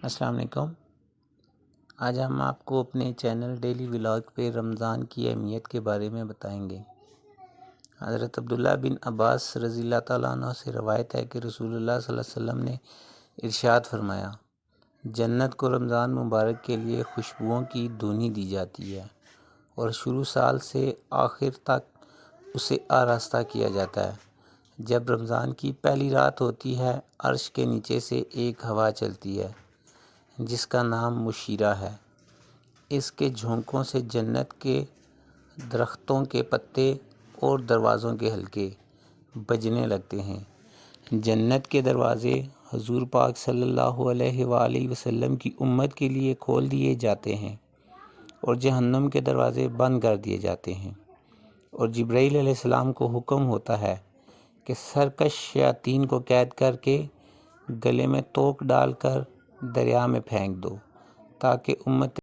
السلام علیکم۔ آج ہم آپ کو اپنے چینل ڈیلی ولاگ پہ رمضان کی اہمیت کے بارے میں بتائیں گے۔ حضرت عبداللہ بن عباس رضی اللہ تعالیٰ عنہ سے روایت ہے کہ رسول اللہ صلی اللہ علیہ وسلم نے ارشاد فرمایا، جنت کو رمضان مبارک کے لیے خوشبوؤں کی دھونی دی جاتی ہے اور شروع سال سے آخر تک اسے آراستہ کیا جاتا ہے۔ جب رمضان کی پہلی رات ہوتی ہے، عرش کے نیچے سے ایک ہوا چلتی ہے جس کا نام مشیرہ ہے۔ اس کے جھونکوں سے جنت کے درختوں کے پتے اور دروازوں کے حلقے بجنے لگتے ہیں۔ جنت کے دروازے حضور پاک صلی اللہ علیہ وآلہ وسلم کی امت کے لیے کھول دیے جاتے ہیں اور جہنم کے دروازے بند کر دیے جاتے ہیں، اور جبرائیل علیہ السلام کو حکم ہوتا ہے کہ سرکش شیاطین کو قید کر کے گلے میں توق ڈال کر دریا میں پھینک دو تاکہ امت